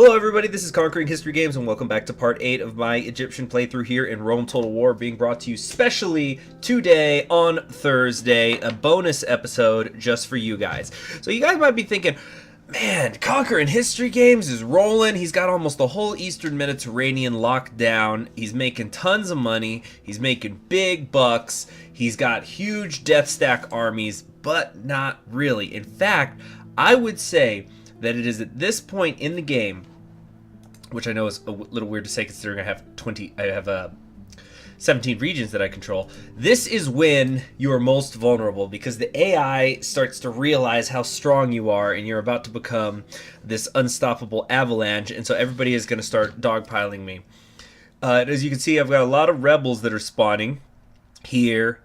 Hello everybody, this is Conquering History Games and welcome back to part 8 of my Egyptian playthrough here in Rome Total War, being brought to you specially today on Thursday, a bonus episode just for you guys. So you guys might be thinking, man, Conquering History Games is rolling. He's got almost the whole Eastern Mediterranean locked down. He's making tons of money. He's making big bucks. He's got huge death stack armies, but not really. In fact, I would say that it is at this point in the game, which I know is a little weird to say considering I have 17 regions that I control. This is when you are most vulnerable because the AI starts to realize how strong you are and you're about to become this unstoppable avalanche, and so everybody is going to start dogpiling me. As you can see, I've got a lot of rebels that are spawning here,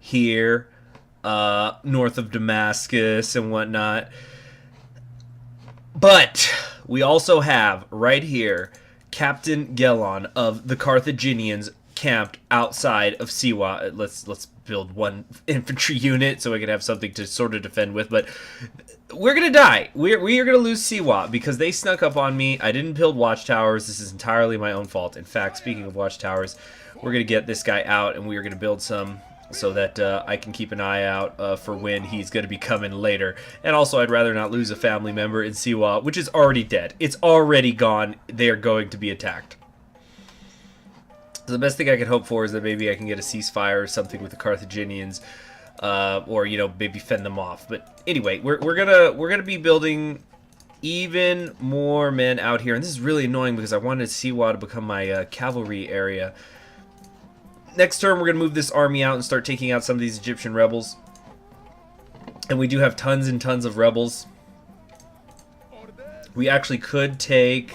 north of Damascus and whatnot. But we also have right here Captain Gelon of the Carthaginians camped outside of Siwa. Let's build one infantry unit so I can have something to sort of defend with. But we're gonna die. We are gonna lose Siwa because they snuck up on me. I didn't build watchtowers. This is entirely my own fault. In fact, speaking of watchtowers, we're gonna get this guy out and we are gonna build some so that I can keep an eye out for when he's going to be coming later. And also, I'd rather not lose a family member in Siwa, which is already dead. It's already gone. They are going to be attacked. So the best thing I can hope for is that maybe I can get a ceasefire or something with the Carthaginians, or maybe fend them off. But anyway, we're gonna be building even more men out here, and this is really annoying because I wanted Siwa to become my cavalry area. Next turn, we're going to move this army out and start taking out some of these Egyptian rebels. And we do have tons and tons of rebels. We actually could take...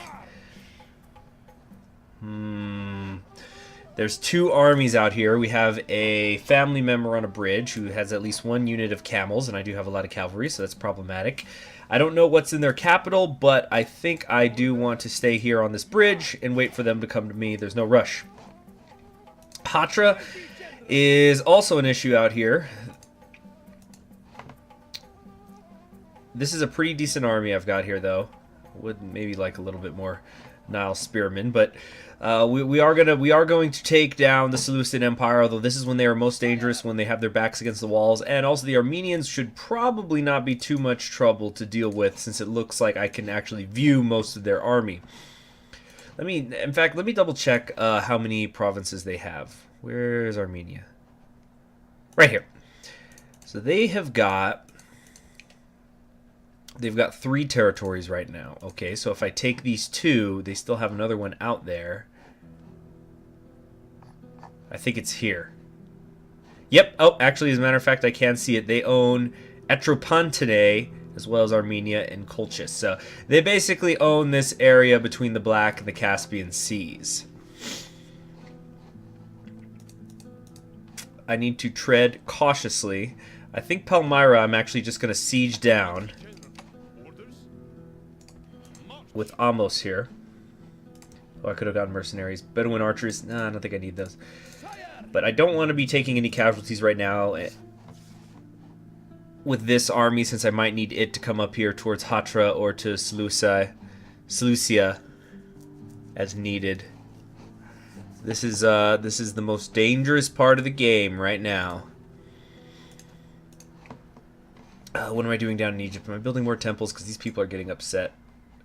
There's two armies out here. We have a family member on a bridge who has at least one unit of camels, and I do have a lot of cavalry, so that's problematic. I don't know what's in their capital, but I think I do want to stay here on this bridge and wait for them to come to me. There's no rush. Hatra is also an issue out here. This is a pretty decent army I've got here, though. Would maybe like a little bit more Nile spearmen, but we are going to take down the Seleucid Empire. Although this is when they are most dangerous, when they have their backs against the walls, and also the Armenians should probably not be too much trouble to deal with, since it looks like I can actually view most of their army. Let me double check how many provinces they have. Where's Armenia? Right here. So they've got 3 territories right now. Okay, so if I take these 2, they still have another one out there. I think it's here. Yep. Oh, actually, as a matter of fact, I can see it. They own Atropatene, as well as Armenia and Colchis. So they basically own this area between the Black and the Caspian Seas. I need to tread cautiously. I think Palmyra I'm actually just going to siege down with Amos here. Oh, I could have gotten mercenaries. Bedouin archers. Nah, I don't think I need those. But I don't want to be taking any casualties right now with this army, since I might need it to come up here towards Hatra or to Seleucia as needed. This is the most dangerous part of the game right now. What am I doing down in Egypt? Am I building more temples because these people are getting upset?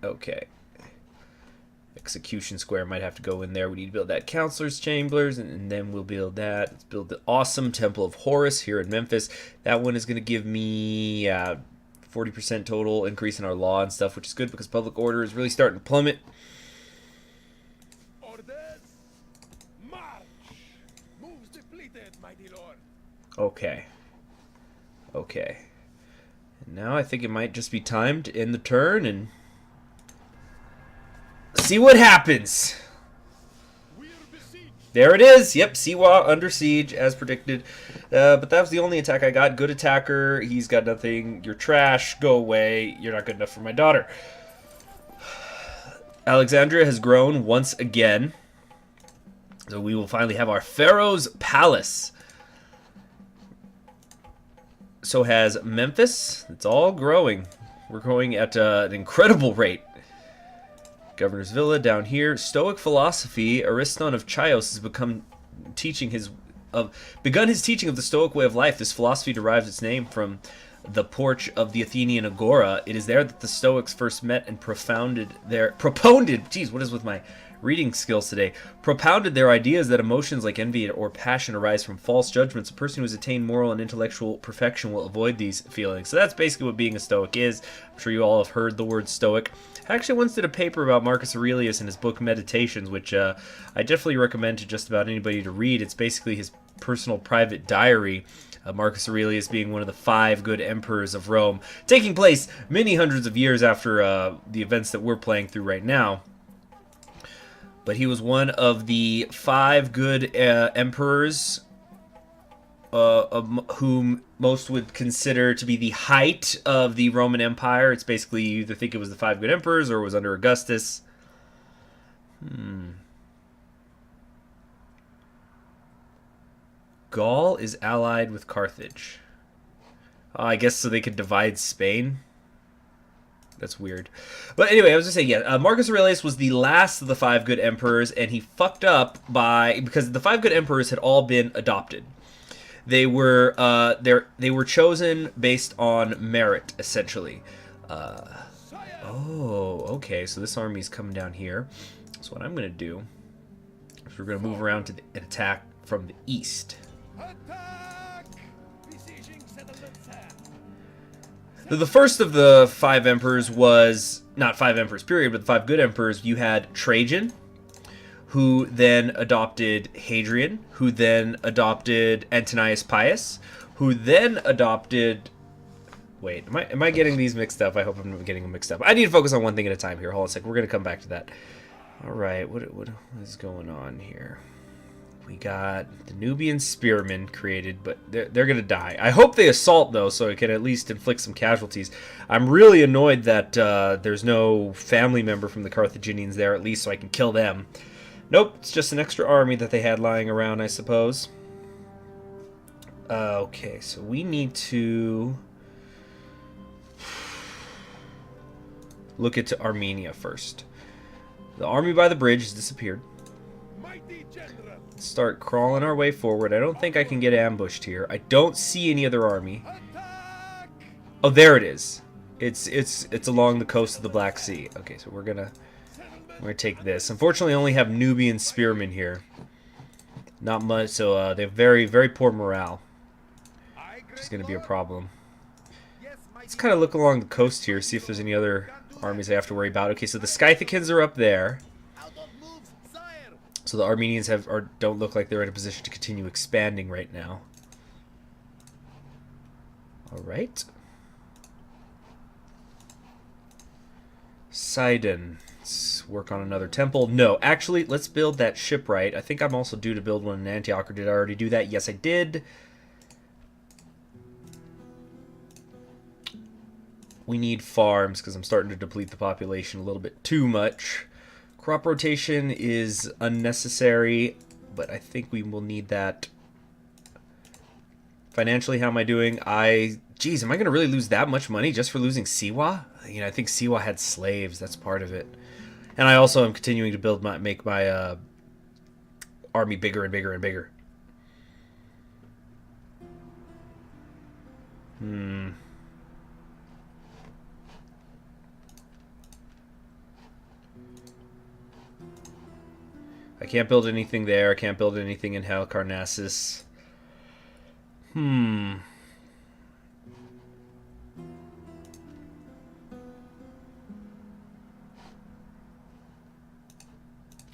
Okay. Execution Square might have to go in there. We need to build that Counselor's Chambers, and then we'll build that. Let's build the awesome Temple of Horus here in Memphis. That one is going to give me 40% total increase in our law and stuff, which is good because public order is really starting to plummet. Okay. Okay. And now I think it might just be time to end the turn and see what happens. There it is. Yep, Siwa under siege as predicted. But that was the only attack I got. Good attacker. He's got nothing. You're trash. Go away. You're not good enough for my daughter. Alexandria has grown once again. So we will finally have our Pharaoh's Palace. So has Memphis. It's all growing. We're growing at an incredible rate. Governor's Villa down here. Stoic philosophy. Ariston of Chios has begun his teaching of the Stoic way of life. This philosophy derives its name from the porch of the Athenian Agora. It is there that the Stoics first met and propounded. Geez, what is with my reading skills today? Propounded their ideas that emotions like envy or passion arise from false judgments. A person who has attained moral and intellectual perfection will avoid these feelings. So that's basically what being a Stoic is. I'm sure you all have heard the word Stoic. I actually once did a paper about Marcus Aurelius and his book Meditations, which I definitely recommend to just about anybody to read. It's basically his personal private diary. Marcus Aurelius being one of the 5 good emperors of Rome, taking place many hundreds of years after the events that we're playing through right now. But he was one of the 5 good emperors whom most would consider to be the height of the Roman Empire. It's basically, you either think it was the 5 good emperors or it was under Augustus. Gaul is allied with Carthage. I guess so they could divide Spain. That's weird. But anyway, I was just saying, yeah, Marcus Aurelius was the last of the 5 good emperors, and he fucked up because the 5 good emperors had all been adopted. They were chosen based on merit, essentially. Okay, so this army's coming down here. So what I'm going to do is we're going to move around to and attack from the east. The first of the 5 emperors was, not 5 emperors period, but the 5 good emperors. You had Trajan, who then adopted Hadrian, who then adopted Antonius Pius, who then adopted... Wait, am I getting these mixed up? I hope I'm not getting them mixed up. I need to focus on one thing at a time here. Hold on a second. We're going to come back to that. All right, what is going on here? We got the Nubian spearmen created, but they're going to die. I hope they assault, though, so it can at least inflict some casualties. I'm really annoyed that there's no family member from the Carthaginians there, at least, so I can kill them. Nope, it's just an extra army that they had lying around, I suppose. Okay, so we need to look into Armenia first. The army by the bridge has disappeared. Let's start crawling our way forward. I don't think I can get ambushed here. I don't see any other army. Oh, there it is. It's along the coast of the Black Sea. Okay, so we're gonna take this. Unfortunately, I only have Nubian spearmen here. Not much, so they have very, very poor morale, which is gonna be a problem. Let's kind of look along the coast here, see if there's any other armies I have to worry about. Okay, so the Scythicans are up there. So the Armenians don't look like they're in a position to continue expanding right now. All right. Sidon. Let's work on another temple. No, actually, let's build that shipwright. I think I'm also due to build one in Antioch, or did I already do that? Yes, I did. We need farms because I'm starting to deplete the population a little bit too much. Crop rotation is unnecessary, but I think we will need that. Financially, how am I doing? Geez, am I going to really lose that much money just for losing Siwa? You know, I think Siwa had slaves. That's part of it. And I also am continuing to make my army bigger and bigger and bigger. I can't build anything there. I can't build anything in Halicarnassus.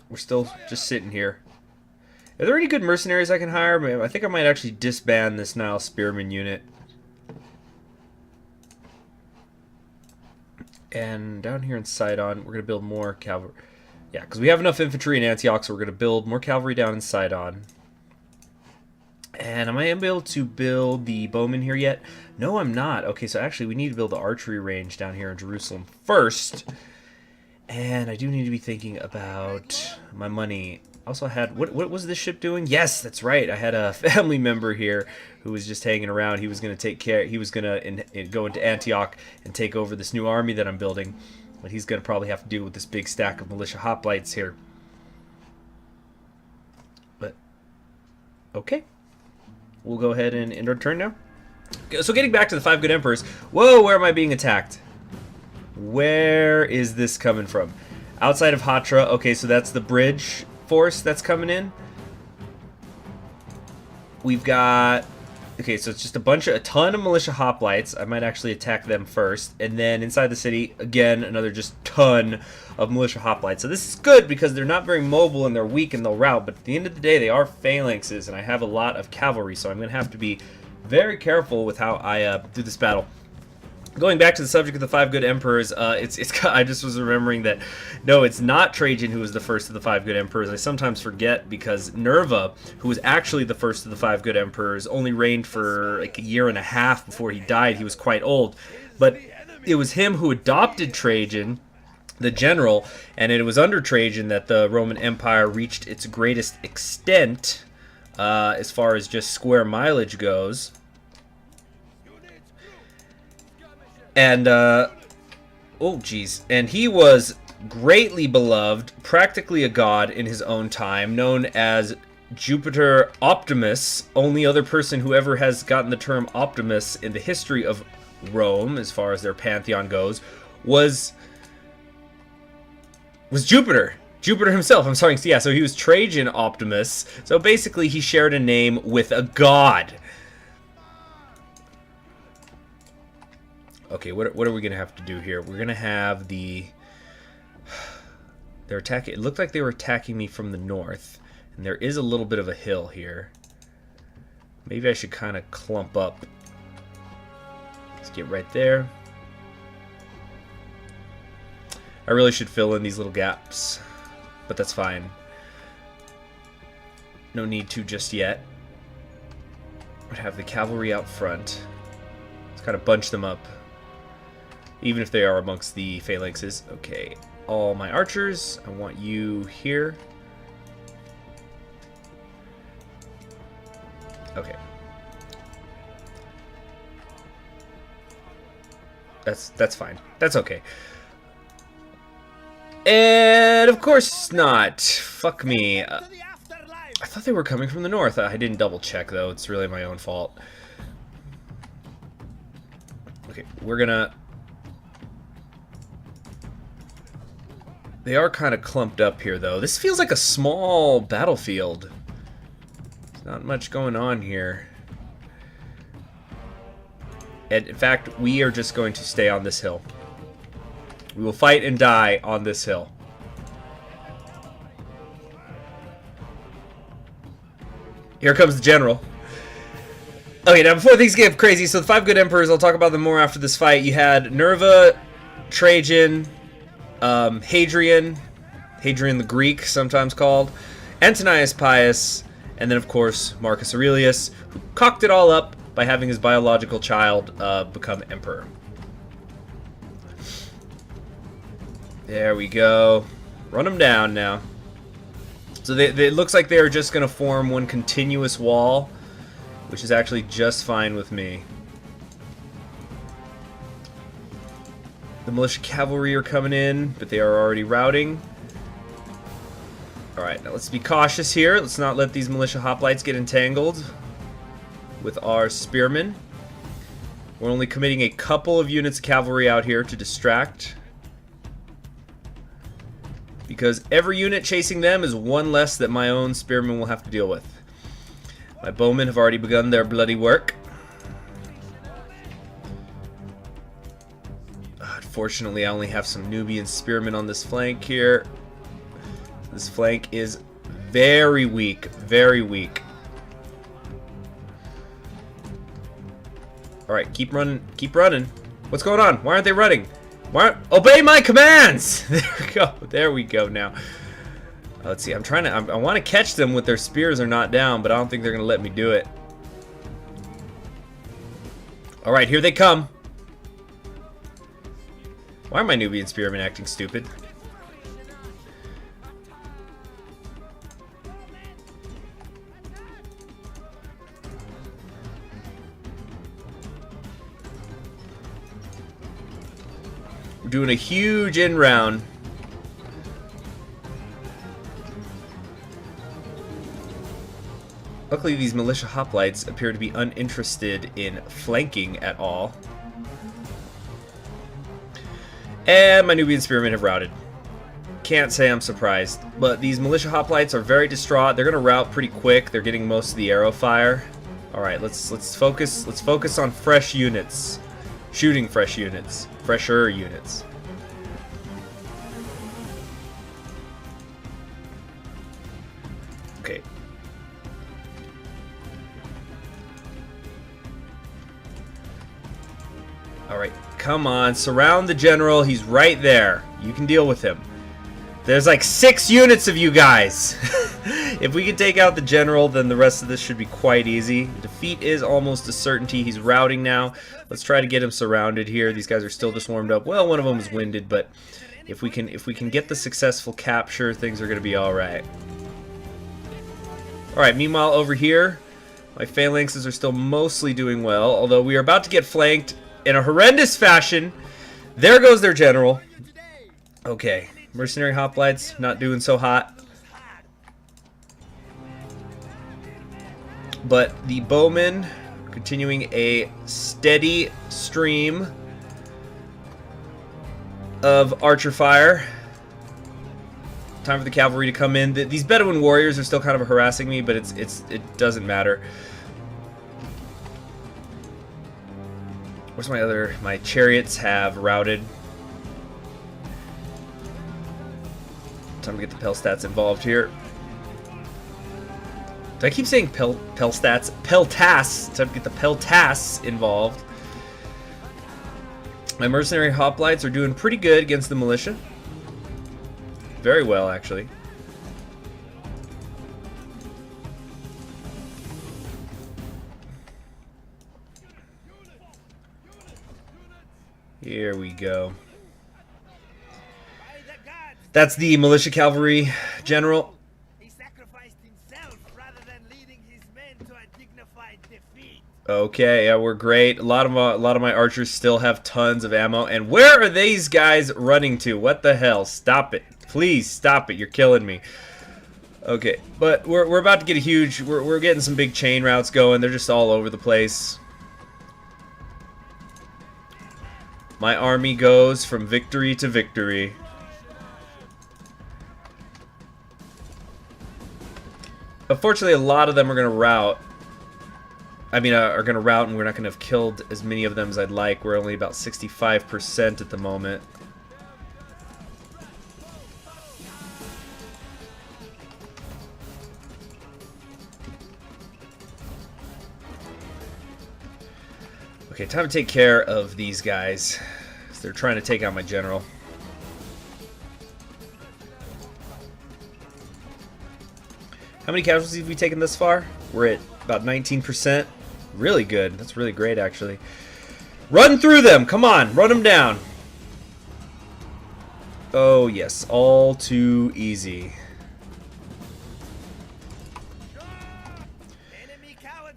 We're still just sitting here. Are there any good mercenaries I can hire? I think I might actually disband this Nile Spearman unit. And down here in Sidon, we're going to build more cavalry. Yeah, because we have enough infantry in Antioch, so we're going to build more cavalry down in Sidon. And am I able to build the bowmen here yet? No, I'm not. Okay, so actually we need to build the archery range down here in Jerusalem first. And I do need to be thinking about my money. Also had, what was this ship doing? Yes, that's right. I had a family member here who was just hanging around. He was going to take care, he was going to go into Antioch and take over this new army that I'm building. But he's going to probably have to deal with this big stack of militia hoplites here. But, okay. We'll go ahead and end our turn now. So getting back to the 5 good emperors. Whoa, where am I being attacked? Where is this coming from? Outside of Hatra. Okay, so that's the bridge force that's coming in. We've got... Okay, so it's just a ton of militia hoplites. I might actually attack them first. And then inside the city, again, another just ton of militia hoplites. So this is good because they're not very mobile and they're weak and they'll rout. But at the end of the day, they are phalanxes and I have a lot of cavalry. So I'm going to have to be very careful with how I do this battle. Going back to the subject of the 5 good emperors, I just was remembering that, no, it's not Trajan who was the first of the 5 good emperors. I sometimes forget because Nerva, who was actually the first of the 5 good emperors, only reigned for like a year and a half before he died. He was quite old. But it was him who adopted Trajan, the general, and it was under Trajan that the Roman Empire reached its greatest extent as far as just square mileage goes. And, oh geez, and he was greatly beloved, practically a god in his own time, known as Jupiter Optimus. Only other person who ever has gotten the term Optimus in the history of Rome, as far as their pantheon goes, was Jupiter. Jupiter himself, I'm sorry, yeah, so he was Trajan Optimus. So basically he shared a name with a god. Okay, what are we going to have to do here? We're going to have the... They're attacking... It looked like they were attacking me from the north. And there is a little bit of a hill here. Maybe I should kind of clump up. Let's get right there. I really should fill in these little gaps. But that's fine. No need to just yet. I'd have the cavalry out front. Let's kind of bunch them up. Even if they are amongst the phalanxes. Okay, all my archers, I want you here. Okay. That's fine. That's okay. And of course not. Fuck me. I thought they were coming from the north. I didn't double check though. It's really my own fault. Okay, we're gonna... They are kind of clumped up here, though. This feels like a small battlefield. There's not much going on here. And in fact, we are just going to stay on this hill. We will fight and die on this hill. Here comes the general. Okay, now before things get crazy, so the 5 good emperors, I'll talk about them more after this fight. You had Nerva, Trajan... Hadrian the Greek, sometimes called, Antonius Pius, and then of course Marcus Aurelius, who cocked it all up by having his biological child become emperor. There we go. Run them down now. So it looks like they're just going to form one continuous wall, which is actually just fine with me. The militia cavalry are coming in, but they are already routing. Alright, now let's be cautious here. Let's not let these militia hoplites get entangled with our spearmen. We're only committing a couple of units of cavalry out here to distract. Because every unit chasing them is one less that my own spearmen will have to deal with. My bowmen have already begun their bloody work. Unfortunately, I only have some Nubian spearmen on this flank here. This flank is very weak, very weak. Alright, keep running, keep running. What's going on? Why aren't they running? Obey my commands! There we go now. Let's see, I want to catch them with their spears are not down, but I don't think they're going to let me do it. Alright, here they come. Why are my Nubian spearmen acting stupid? doing a huge in-round. Luckily, these militia hoplites appear to be uninterested in flanking at all. And my Nubian spearmen have routed. Can't say I'm surprised, but these militia hoplites are very distraught. They're going to rout pretty quick. They're getting most of the arrow fire. All right, let's focus. Let's focus on fresh units, shooting fresh units, fresher units. Okay. All right, come on, surround the general. He's right there. You can deal with him. There's like 6 units of you guys. If we can take out the general, then the rest of this should be quite easy. Defeat is almost a certainty. He's routing now. Let's try to get him surrounded here. These guys are still just warmed up. Well, one of them is winded, but if we can get the successful capture, things are going to be all right. All right. Meanwhile, over here, my phalanxes are still mostly doing well, although we are about to get flanked in a horrendous fashion. There goes their general. Okay. Mercenary hoplites not doing so hot. But the bowmen continuing a steady stream of archer fire. Time for the cavalry to come in. These Bedouin warriors are still kind of harassing me, but it doesn't matter. Where's my chariots have routed. Time to get the Peltats involved here. Do I keep saying Peltats? Peltas! Time to get the Peltas involved. My mercenary hoplites are doing pretty good against the militia. Very well, actually. Here we go. That's the militia cavalry general. He sacrificed himself rather than leading his men to a dignified defeat. Okay, yeah, we're great. A lot of my archers still have tons of ammo. And where are these guys running to? What the hell? Stop it. Please stop it. You're killing me. Okay, but we're about to get a huge... We're getting some big chain routes going. They're just all over the place. My army goes from victory to victory. Unfortunately, a lot of them are going to rout. I mean, are going to rout, and we're not going to have killed as many of them as I'd like. We're only about 65% at the moment. Okay, time to take care of these guys. They're trying to take out my general. How many casualties have we taken this far? We're at about 19%. Really good. That's really great, actually. Run through them! Come on, run them down. Oh, yes. All too easy.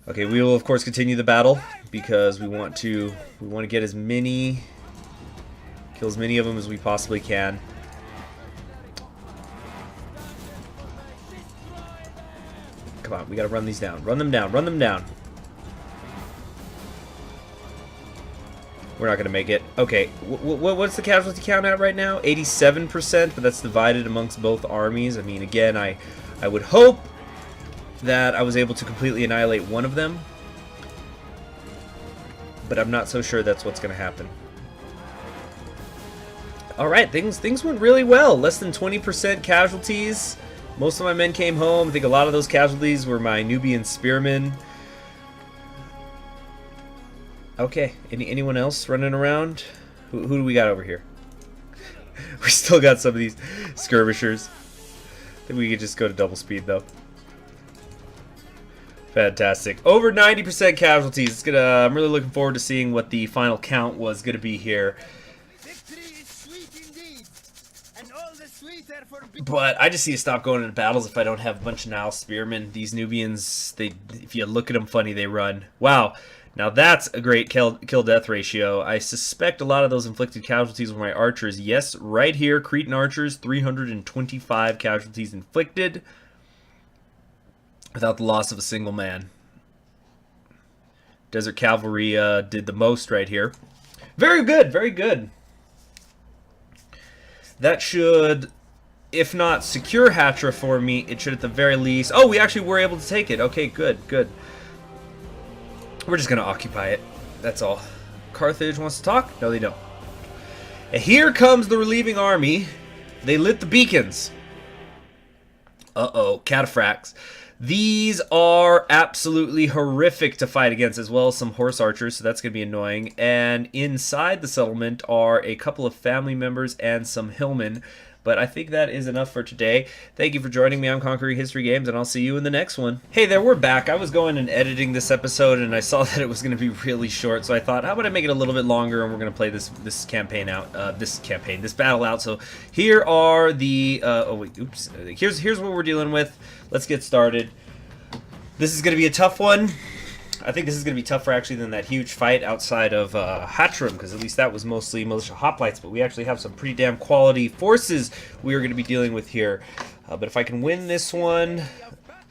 Okay, we will, of course, continue the battle because we want to get as many... kill as many of them as we possibly can. Come on, we gotta run these down. Run them down, run them down. We're not gonna make it. Okay, what's the casualty count at right now? 87%, but that's divided amongst both armies. I mean, again, I would hope that I was able to completely annihilate one of them, but I'm not so sure that's what's gonna happen. Alright, things went really well. Less than 20% casualties. Most of my men came home. I think a lot of those casualties were my Nubian spearmen. Okay, anyone else running around? Who do we got over here? We still got some of these skirmishers. I think we could just go to double speed though. Fantastic. Over 90% casualties. It's gonna. I'm really looking forward to seeing what the final count was gonna be here. But I just need to stop going into battles if I don't have a bunch of Nile spearmen. These Nubians, if you look at them funny, they run. Wow, Now that's a great kill-death ratio. I suspect a lot of those inflicted casualties were my archers. Yes, right here, Cretan archers, 325 casualties inflicted without the loss of a single man. Desert Cavalry did the most right here. Very good, very good. That should, if not secure Hatra for me, it should at the very least... Oh, we actually were able to take it. Okay, good, good. We're just going to occupy it. That's all. Carthage wants to talk? No, they don't. And here comes the relieving army. They lit the beacons. Uh-oh, cataphracts. These are absolutely horrific to fight against, as well as some horse archers, so that's going to be annoying. And inside the settlement are a couple of family members and some hillmen. But I think that is enough for today. Thank you for joining me on Conquering History Games, and I'll see you in the next one. Hey there, we're back. I was going and editing this episode, and I saw that it was going to be really short, so I thought, how about I make it a little bit longer, and we're going to play this campaign out, this battle out. So here are the, oh wait, oops. Here's what we're dealing with. Let's get started. This is going to be a tough one. I think this is going to be tougher actually than that huge fight outside of Hatrim, because at least that was mostly militia hoplites, but we actually have some pretty damn quality forces we are going to be dealing with here. But if I can win this one,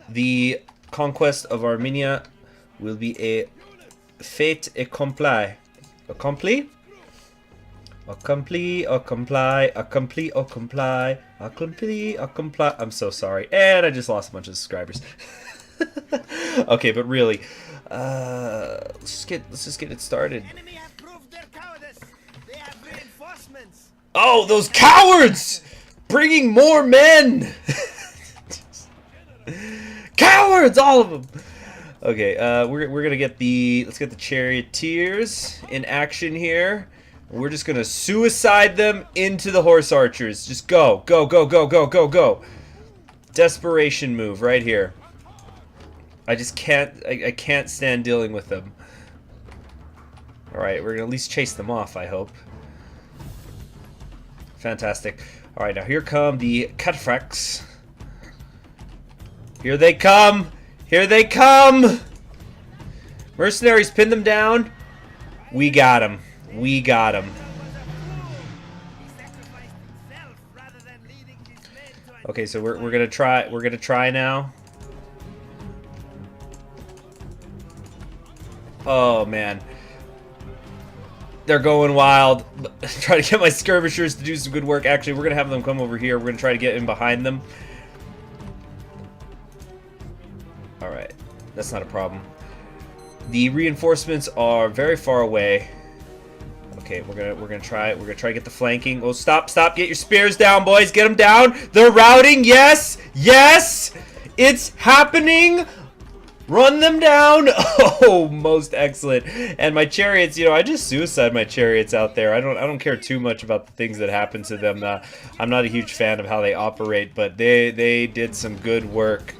the conquest of Armenia will be a fait accompli. Accompli? Accompli, accompli, accompli, accompli, accompli, accompli. I'm so sorry. And I just lost a bunch of subscribers. Okay, but really, let's just get it started. Enemy have proved their cowardice. They have reinforcements. Oh, those cowards! Bringing more men! Cowards, all of them. Okay, we're gonna get let's get the charioteers in action here. We're just gonna suicide them into the horse archers. Just go, go, go, go, go, go, go. Desperation move right here. I just can't, I can't stand dealing with them. Alright, we're gonna at least chase them off, I hope. Fantastic. Alright, now here come the cataphracts. Here they come! Here they come! Mercenaries, pin them down. We got them. We got them. He sacrificed himself rather than leading his men to Okay, so we're gonna try now. Oh man, they're going wild. Try to get my skirmishers to do some good work. Actually, we're gonna have them come over here. We're gonna try to get in behind them. All right, that's not a problem. The reinforcements are very far away. Okay, we're gonna try to get the flanking. Oh, stop! Get your spears down, boys. Get them down. They're routing. Yes, yes, it's happening. Run them down! Oh, most excellent. And my chariots, you know, I just suicide my chariots out there. I don't care too much about the things that happen to them. I'm not a huge fan of how they operate, but they did some good work.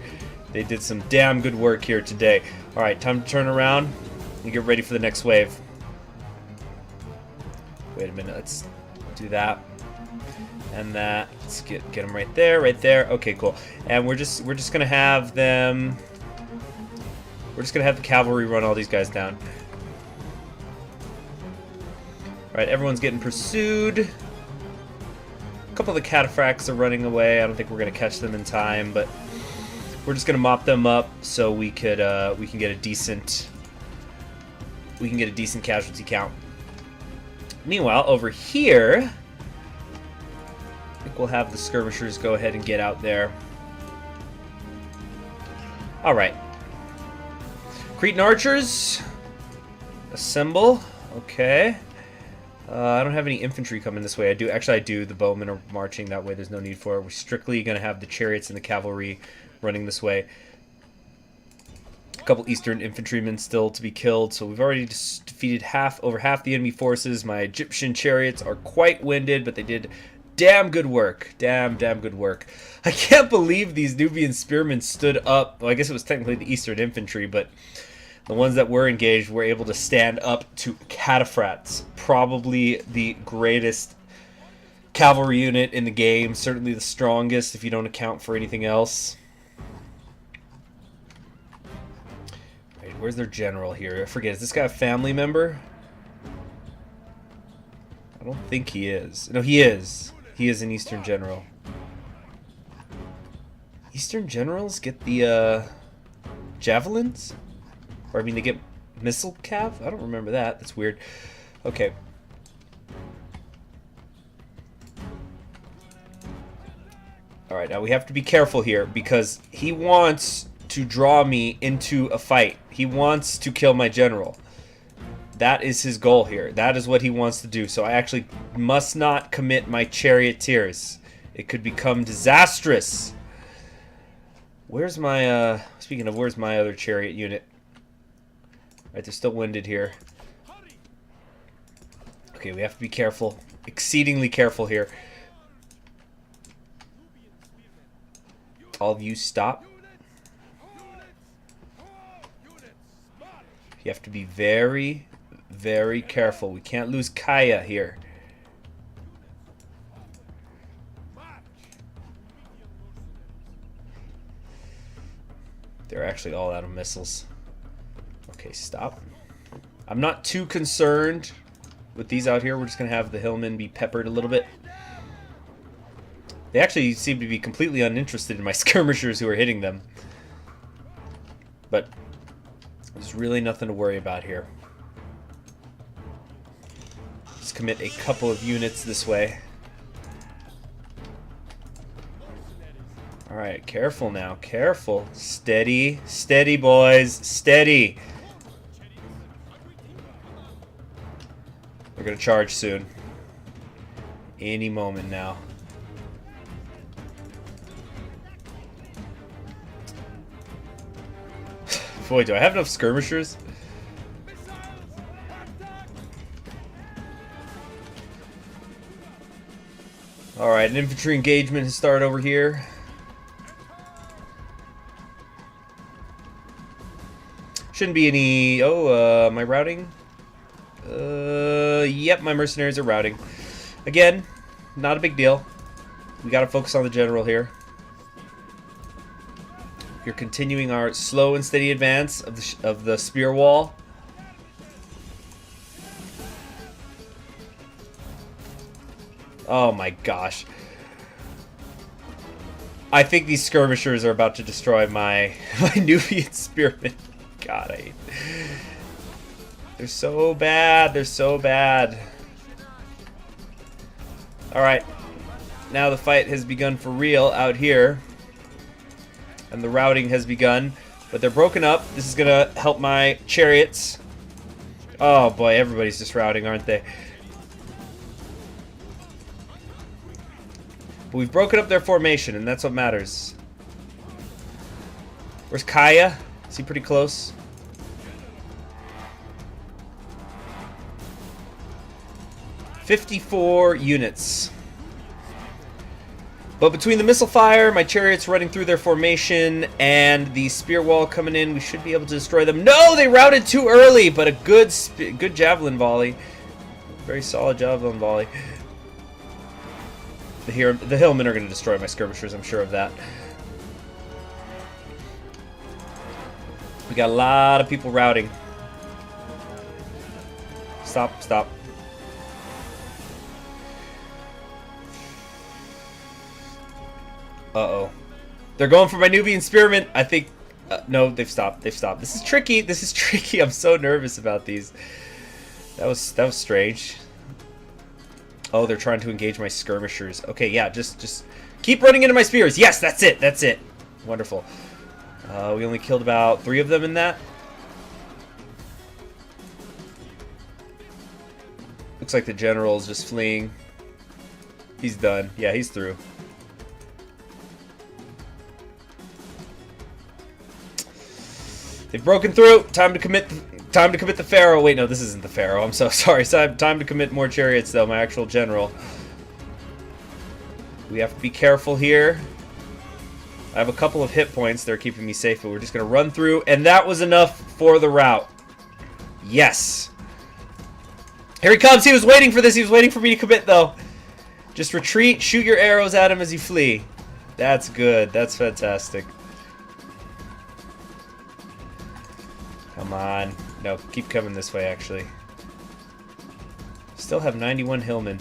They did some damn good work here today. All right, time to turn around and get ready for the next wave. Wait a minute, let's do that. And that. Let's get them right there, right there. Okay, cool. And we're just gonna have them. We're just gonna have the cavalry run all these guys down. Alright, everyone's getting pursued. A couple of the cataphracts are running away. I don't think we're gonna catch them in time, but we're just gonna mop them up so we can get a decent casualty count. Meanwhile, over here, I think we'll have the skirmishers go ahead and get out there. Alright. Cretan archers, assemble. Okay. I don't have any infantry coming this way. I do. The bowmen are marching that way. There's no need for it. We're strictly going to have the chariots and the cavalry running this way. A couple eastern infantrymen still to be killed. So we've already defeated over half the enemy forces. My Egyptian chariots are quite winded, but they did damn good work. Damn good work. I can't believe these Nubian spearmen stood up. Well, I guess it was technically the eastern infantry, but the ones that were engaged were able to stand up to cataphracts. Probably the greatest cavalry unit in the game. Certainly the strongest if you don't account for anything else. Right, where's their general here? I forget. Is this guy a family member? I don't think he is. No, he is. He is an Eastern General. Eastern Generals get the javelins? Or I mean, they get missile cav? I don't remember that. That's weird. Okay. Alright, now we have to be careful here because he wants to draw me into a fight. He wants to kill my general. That is his goal here. That is what he wants to do. So I actually must not commit my charioteers. It could become disastrous. Where's my, speaking of, where's my other chariot unit? Right, they're still winded here. Okay, we have to be careful. Exceedingly careful here. All of you stop. You have to be very, very careful. We can't lose Kaya here. They're actually all out of missiles. Okay, stop. I'm not too concerned with these out here. We're just going to have the hillmen be peppered a little bit. They actually seem to be completely uninterested in my skirmishers who are hitting them. But there's really nothing to worry about here. Just commit a couple of units this way. Alright, careful now. Careful. Steady. Steady, boys. Steady. They're going to charge soon. Any moment now. Boy, do I have enough skirmishers? Alright, an infantry engagement has started over here. Shouldn't be any... Oh, am I routing? Yep, my mercenaries are routing. Again, not a big deal. We gotta focus on the general here. We're continuing our slow and steady advance of the spear wall. Oh my gosh. I think these skirmishers are about to destroy my Nubian spearmen. God, I hate... They're so bad. They're so bad. Alright. Now the fight has begun for real out here. And the routing has begun. But they're broken up. This is going to help my chariots. Oh boy, everybody's just routing, aren't they? But we've broken up their formation, and that's what matters. Where's Kaya? Is he pretty close? "54 units. But between the missile fire, my chariots running through their formation, and the spear wall coming in, we should be able to destroy them. No, they routed too early, but a good javelin volley. Very solid javelin volley. The hillmen are going to destroy my skirmishers, I'm sure of that. We got a lot of people routing. Stop, stop. Uh-oh. They're going for my Nubian spearmen. I think... no, they've stopped. They've stopped. This is tricky. This is tricky. I'm so nervous about these. That was strange. Oh, they're trying to engage my skirmishers. Okay, yeah, just keep running into my spears. Yes, that's it. That's it. Wonderful. We only killed about 3 of them in that. Looks like the general's just fleeing. He's done. Yeah, he's through. They've broken through. Time to commit the Pharaoh. Wait, no, this isn't the Pharaoh. I'm so sorry. Time to commit more chariots, though. My actual general. We have to be careful here. I have a couple of hit points. They're keeping me safe, but we're just going to run through. And that was enough for the rout. Yes. Here he comes. He was waiting for this. He was waiting for me to commit, though. Just retreat. Shoot your arrows at him as you flee. That's good. That's fantastic. Come Come on. No, keep coming this way, actually. Still have 91 Hillmen.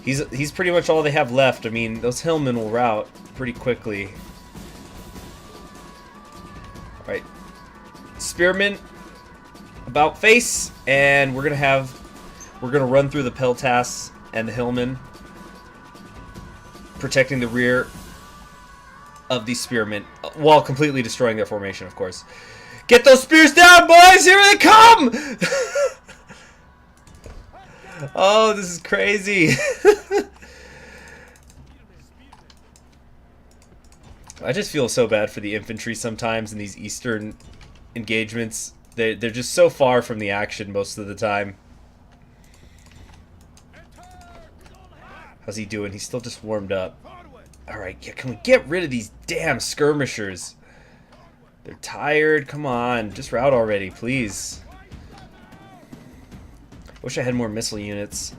He's pretty much all they have left. I mean, those Hillmen will rout pretty quickly. Alright. Spearmen about face, and we're gonna run through the Peltas and the Hillmen, protecting the rear of these spearmen while completely destroying their formation, of course. Get those spears down, boys! Here they come! Oh, this is crazy. I just feel so bad for the infantry sometimes in these eastern engagements. They're just so far from the action most of the time. How's he doing? He's still just warmed up. Alright, yeah, can we get rid of these damn skirmishers? They're tired. Come on, just rout already, please. Wish I had more missile units.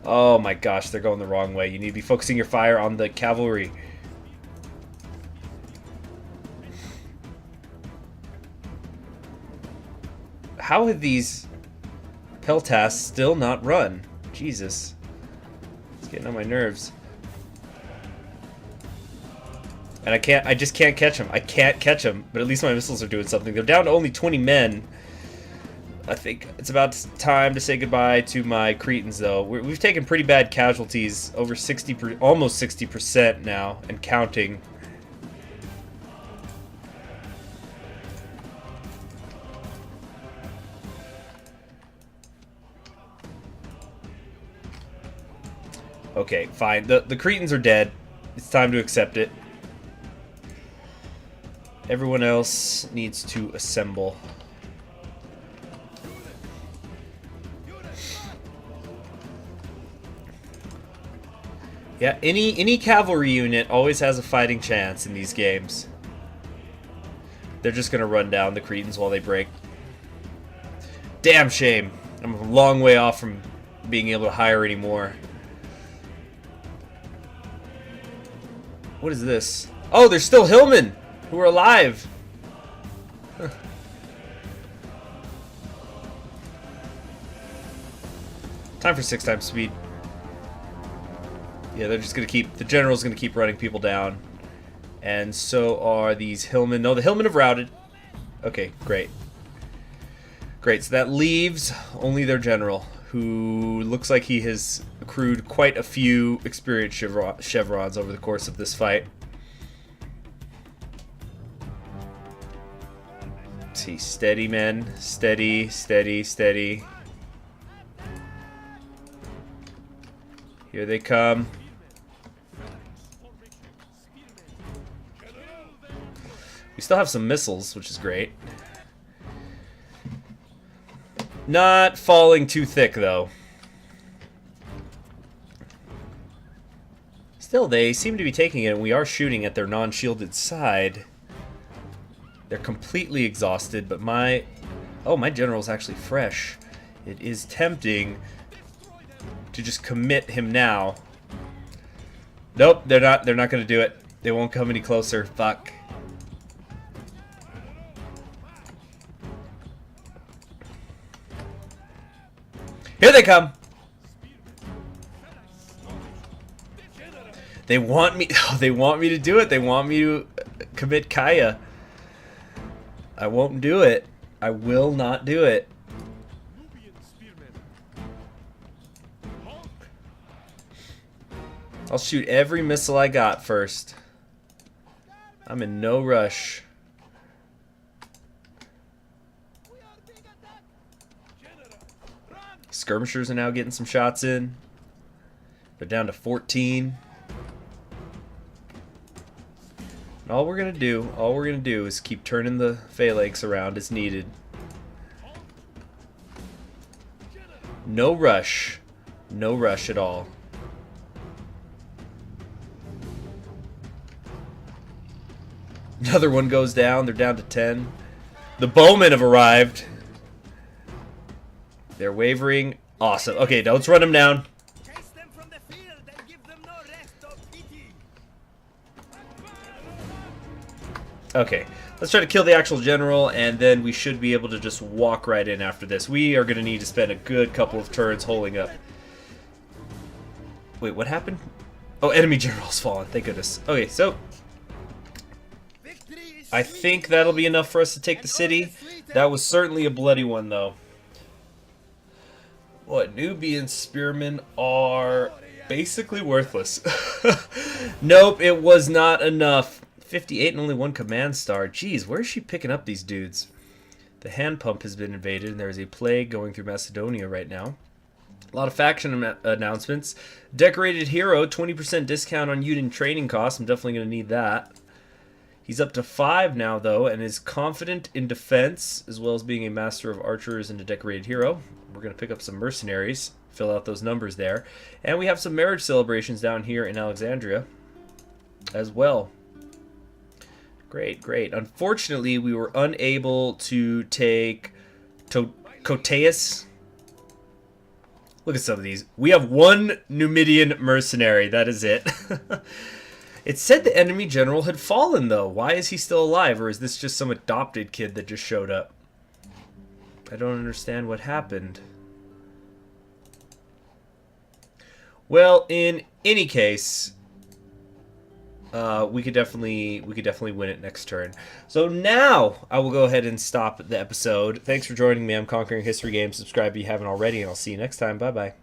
Oh my gosh, they're going the wrong way. You need to be focusing your fire on the cavalry. How have these Peltas still not run? Jesus. It's getting on my nerves. And I just can't catch them. I can't catch them, but at least my missiles are doing something. They're down to only 20 men. I think it's about time to say goodbye to my Cretans, though. We've taken pretty bad casualties, over 60%, almost 60% now, and counting. Okay, fine. The Cretans are dead. It's time to accept it. Everyone else needs to assemble. Yeah, any cavalry unit always has a fighting chance in these games. They're just gonna run down the Cretans while they break. Damn shame. I'm a long way off from being able to hire any more. What is this? Oh, there's still Hillmen who are alive. Huh. Time for 6 times speed. Yeah, they're just gonna keep, the general's gonna keep running people down. And so are these Hillmen. No, the Hillmen have routed. Okay, great. Great, so that leaves only their general, who looks like he has accrued quite a few experience chevrons over the course of this fight. Let's see, steady, men. Steady, steady, steady. Here they come. We still have some missiles, which is great. Not falling too thick, though. Still, they seem to be taking it, and we are shooting at their non-shielded side. They're completely exhausted, but my... Oh, my general's actually fresh. It is tempting to just commit him now. Nope, they're not going to do it. They won't come any closer. Fuck. Here they come. They want me. Oh, they want me to do it. They want me to commit Kaya. I won't do it. I will not do it. I'll shoot every missile I got first. I'm in no rush. Skirmishers are now getting some shots in. They're down to 14. And all we're gonna do is keep turning the phalanx around as needed. No rush. No rush at all. Another one goes down. They're down to 10. The bowmen have arrived. They're wavering. Awesome. Okay, now let's run them down. Chase them from the field and give them no rest or pity. Okay, let's try to kill the actual general, and then we should be able to just walk right in after this. We are going to need to spend a good couple of turns holding up. Wait, what happened? Oh, enemy general's fallen. Thank goodness. Okay, so I think that'll be enough for us to take the city. That was certainly a bloody one, though. What, Nubian spearmen are basically worthless. Nope, it was not enough. 58 and only 1 command star. Jeez, where is she picking up these dudes? The hand pump has been invaded, and there is a plague going through Macedonia right now. A lot of faction announcements. Decorated hero, 20% discount on unit training costs. I'm definitely going to need that. He's up to 5 now, though, and is confident in defense, as well as being a master of archers and a decorated hero. We're going to pick up some mercenaries, fill out those numbers there. And we have some marriage celebrations down here in Alexandria as well. Great, great. Unfortunately, we were unable to take Koteas. Look at some of these. We have 1 Numidian mercenary. That is it. It said the enemy general had fallen, though. Why is he still alive? Or is this just some adopted kid that just showed up? I don't understand what happened. Well, in any case, we could definitely win it next turn. So now I will go ahead and stop the episode. Thanks for joining me. I'm Conquering History Games. Subscribe if you haven't already, and I'll see you next time. Bye bye.